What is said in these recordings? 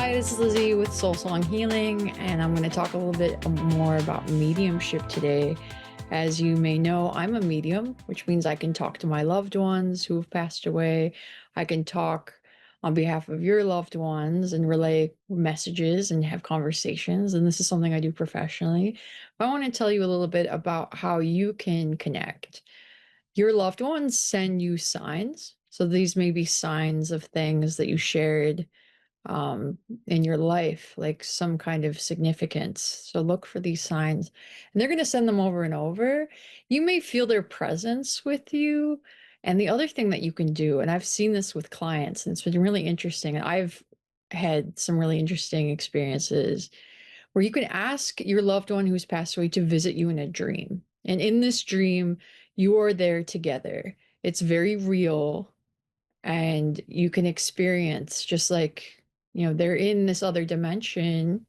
Hi, this is Lizzie with Soul Song Healing, and I'm going to talk a little bit more about mediumship today. As you may know, I'm a medium, which means I can talk to my loved ones who have passed away. I can talk on behalf of your loved ones and relay messages and have conversations. And this is something I do professionally. But I want to tell you a little bit about how you can connect. Your loved ones send you signs. So these may be signs of things that you shared um, in your life, like some kind of significance. So look for these signs, and they're going to send them over and over. You may feel their presence with you. And the other thing that you can do, and I've seen this with clients, and it's been really interesting, and I've had some really interesting experiences where you can ask your loved one who's passed away to visit you in a dream. And in this dream, you are there together. It's very real and you can experience just like they're in this other dimension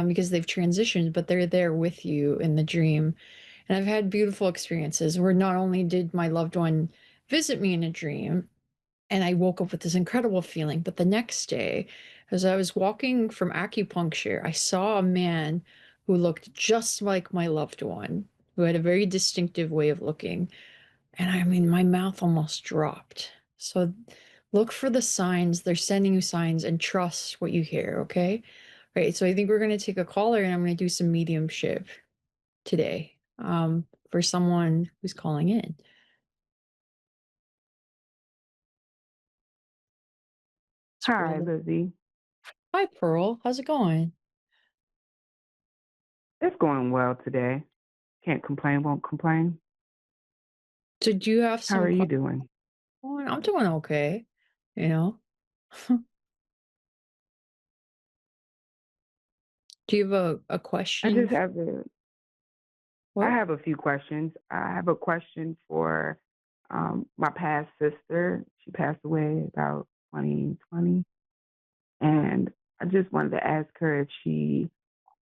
because they've transitioned, but they're there with you in the dream. And I've had beautiful experiences where not only did my loved one visit me in a dream and I woke up with this incredible feeling, but the next day, as I was walking from acupuncture, I saw a man who looked just like my loved one, who had a very distinctive way of looking. And I mean, my mouth almost dropped. So look for the signs. They're sending you signs and trust what you hear, okay? Right. So I think we're going to take a caller and I'm going to do some mediumship today for someone who's calling in. It's Hi, Pearl. Lizzie. Hi, Pearl. How's it going? It's going well today. Can't complain, won't complain. So do you have How some are you questions? doing? I'm doing okay. You know, do you have a I question? just have a I What? have a few questions. I have a question for my past sister. She passed away about 2020, and I just wanted to ask her if she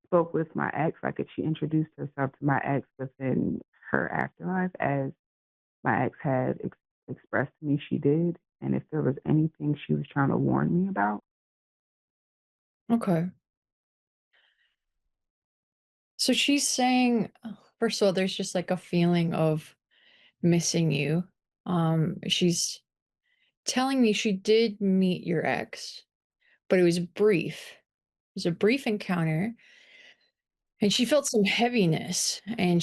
spoke with my ex, like if she introduced herself to my ex within her afterlife, as my ex had expressed to me she did, and if there was anything she was trying to warn me about. Okay. So she's saying, first of all, there's just like a feeling of missing you. She's telling me she did meet your ex, but it was brief. It was a brief encounter, and she felt some heaviness, and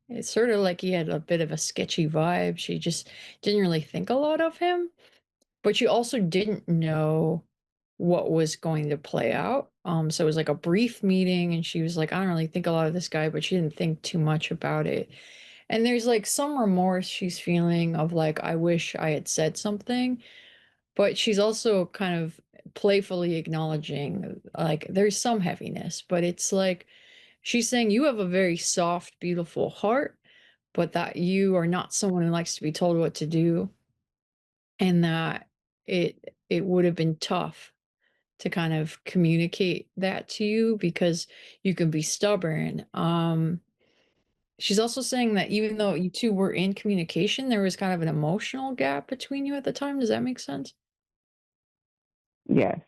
it's sort of like he had a bit of a sketchy vibe. She just didn't really think a lot of him, but she also didn't know what was going to play out. So it was like a brief meeting, and she was like, I don't really think a lot of this guy, but she didn't think too much about it. And there's like some remorse she's feeling of like, I wish I had said something, but she's also kind of playfully acknowledging like there's some heaviness, but it's like she's saying you have a very soft, beautiful heart, but that you are not someone who likes to be told what to do, and that it would have been tough to kind of communicate that to you because you can be stubborn. She's also saying that even though you two were in communication, there was kind of an emotional gap between you at the time. Does that make sense? Yes.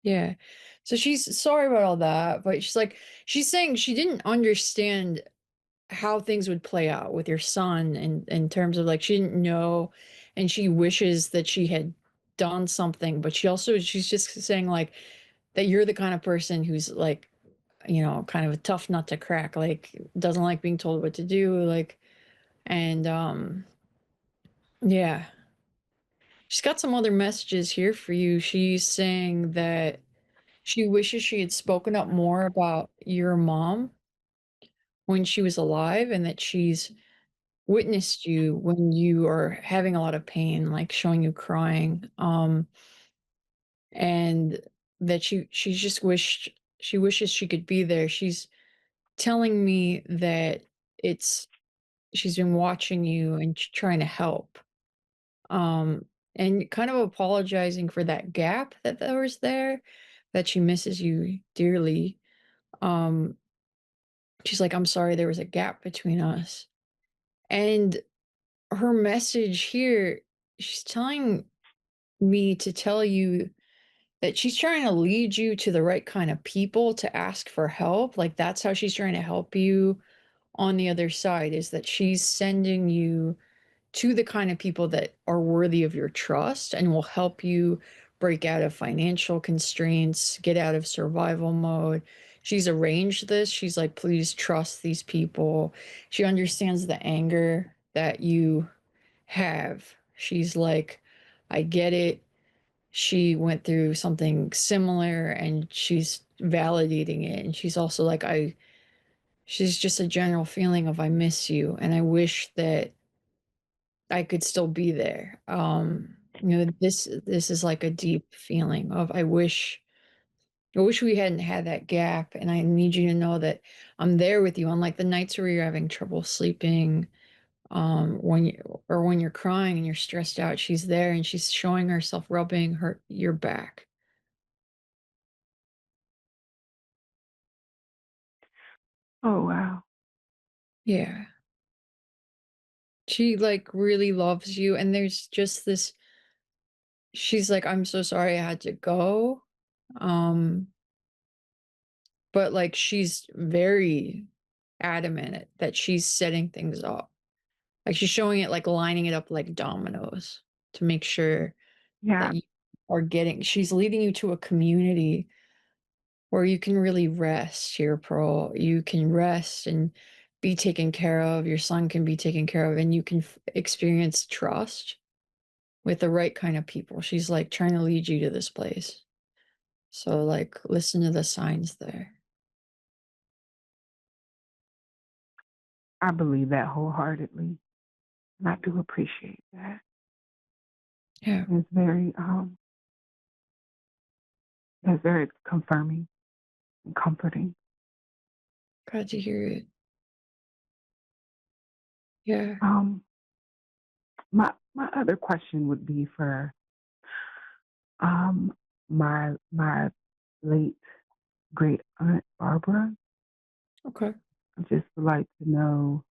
Yeah. So she's sorry about all that, but she's saying she didn't understand how things would play out with your son in terms of like she didn't know, and she wishes that she had done something, but she's just saying like that you're the kind of person who's like, kind of a tough nut to crack, like doesn't like being told what to do, like, and yeah. She's got some other messages here for you. She's saying that she wishes she had spoken up more about your mom when she was alive, and that she's witnessed you when you are having a lot of pain, like showing you crying. And that she wishes she could be there. She's telling me that it's she's been watching you and trying to help. Um, and kind of apologizing for that gap that there was there, that she misses you dearly. Um, she's like, I'm sorry there was a gap between us. And her message here, she's telling me to tell you that she's trying to lead you to the right kind of people to ask for help. Like, that's how she's trying to help you on the other side, is that she's sending you to the kind of people that are worthy of your trust and will help you break out of financial constraints, get out of survival mode. She's arranged this. She's like, please trust these people. She understands the anger that you have. She's like, I get it. She went through something similar and she's validating it. And she's also like, she's just a general feeling of, I miss you. And I wish that I could still be there. This is like a deep feeling of, I wish we hadn't had that gap, and I need you to know that I'm there with you on like the nights where you're having trouble sleeping, when you're crying and you're stressed out, she's there and she's showing herself rubbing her your back. Oh, wow. Yeah. She like really loves you, and there's just this, she's like, I'm so sorry I had to go. Um But, like, she's very adamant that she's setting things up. Like, she's showing it, like, lining it up like dominoes to make sure that Yeah, you are getting, she's leading you to a community where you can really rest, your pearl. You can rest and be taken care of, your son can be taken care of, and you can experience trust with the right kind of people. She's, like, trying to lead you to this place. So, like, listen to the signs there. I believe that wholeheartedly, and I do appreciate that. Yeah, It's very, that's very confirming and comforting. glad to hear it. Yeah. Um, my other question would be for um my late great aunt Barbara. Okay. I just would like to know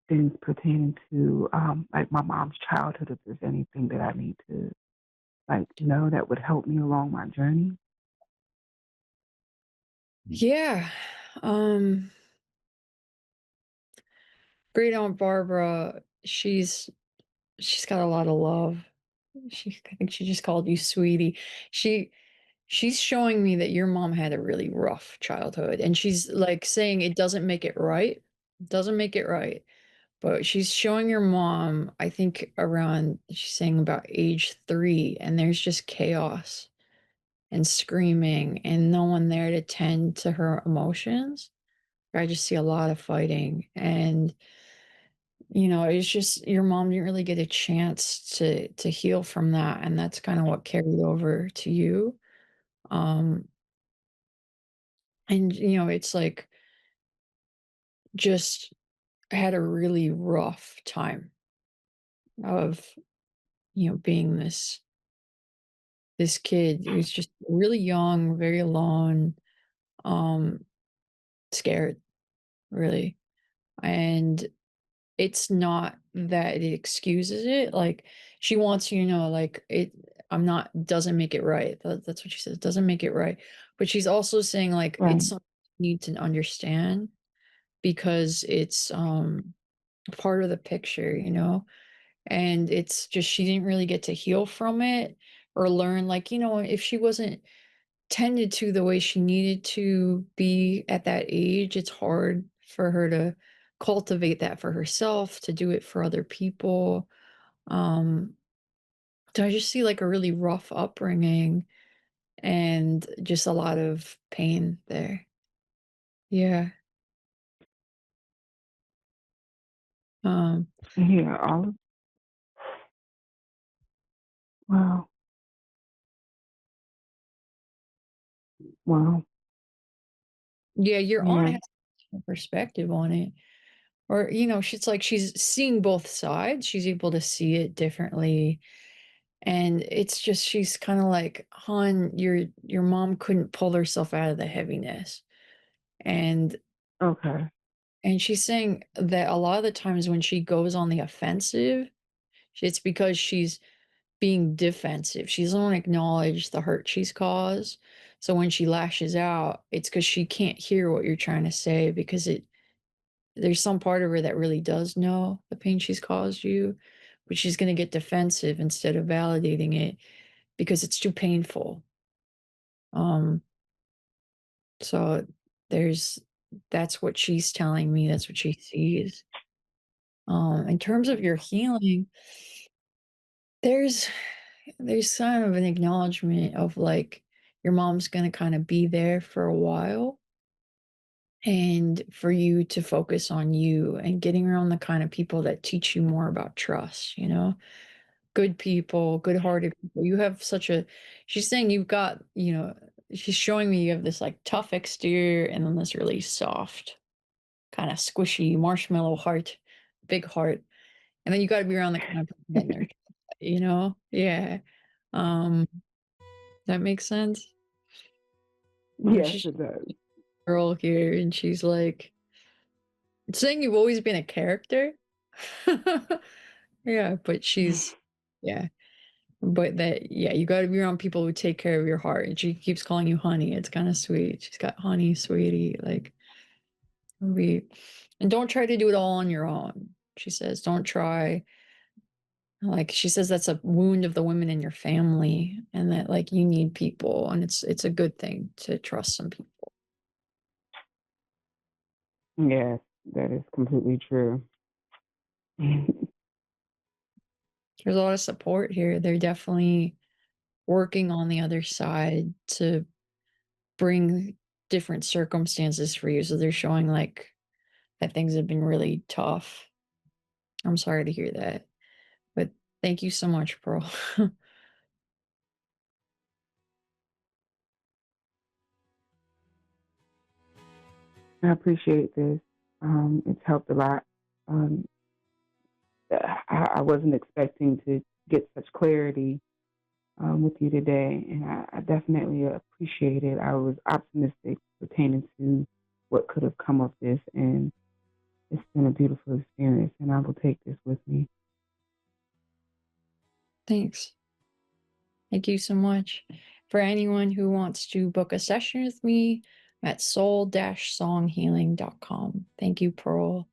things pertaining to like my mom's childhood, if there's anything that I need to like know that would help me along my journey. Yeah. Um, Great Aunt Barbara, she's got a lot of love. I think she just called you sweetie. She she's showing me that your mom had a really rough childhood, and she's like saying it doesn't make it right. It doesn't make it right. But she's showing your mom, I think around, she's saying about age 3, and there's just chaos and screaming and no one there to tend to her emotions. I just see a lot of fighting, and it's just your mom didn't really get a chance to heal from that, and that's kind of what carried over to you. Um and it's like, just had a really rough time of being this kid who's just really young, very alone, um scared, really. And it's not that it excuses it, like, she wants you to know, like, I'm not doesn't make it right. That's what she says, "Doesn't make it right." But she's also saying, like, it's Right. something you need to understand because it's, part of the picture, and it's just she didn't really get to heal from it or learn, like, if she wasn't tended to the way she needed to be at that age, it's hard for her to cultivate that for herself, to do it for other people. Um, so I just see like a really rough upbringing and just a lot of pain there. Yeah. Um, Yeah, all of wow. Wow. yeah, your aunt Yeah. has a perspective on it. Or, she's like she's seeing both sides. She's able to see it differently. And it's just she's kinda like, "Hon, your mom couldn't pull herself out of the heaviness." And Okay. she's saying that a lot of the times when she goes on the offensive, it's because she's being defensive. She doesn't want to acknowledge the hurt she's caused. So when she lashes out, it's because she can't hear what you're trying to say because there's some part of her that really does know the pain she's caused you, but she's going to get defensive instead of validating it because it's too painful. Um, so there's that's what she's telling me. That's what she sees. In terms of your healing, there's there's kind of an acknowledgement of like your mom's gonna kind of be there for a while and for you to focus on you and getting around the kind of people that teach you more about trust, you know? Good people, good-hearted people. You have such a she's saying you've got, she's showing me you have this like tough exterior and then this really soft, kind of squishy marshmallow heart, big heart. And then you gotta be around the kind of person that nurtures that, you know? Yeah. Um, that makes sense? And Yes, she's it does. a girl here, and she's like, it's saying you've always been a character. Yeah, but she's yeah, but that yeah, you gotta be around people who take care of your heart, and she keeps calling you honey, it's kinda sweet. She's got honey, sweetie, like, we and don't try to do it all on your own, she says, don't try. Like, she says that's a wound of the women in your family and that, like, you need people, and it's a good thing to trust some people. Yes, that is completely true. There's a lot of support here. They're definitely working on the other side to bring different circumstances for you, so they're showing, like, that things have been really tough. I'm sorry to hear that, but thank you so much, Pearl. I appreciate this. It's helped a lot. Um, I wasn't expecting to get such clarity with you today, and I definitely appreciate it. I was optimistic pertaining to what could have come of this, and it's been a beautiful experience, and I will take this with me. Thanks. Thank you so much. For anyone who wants to book a session with me at soul-songhealing.com. Thank you, Pearl.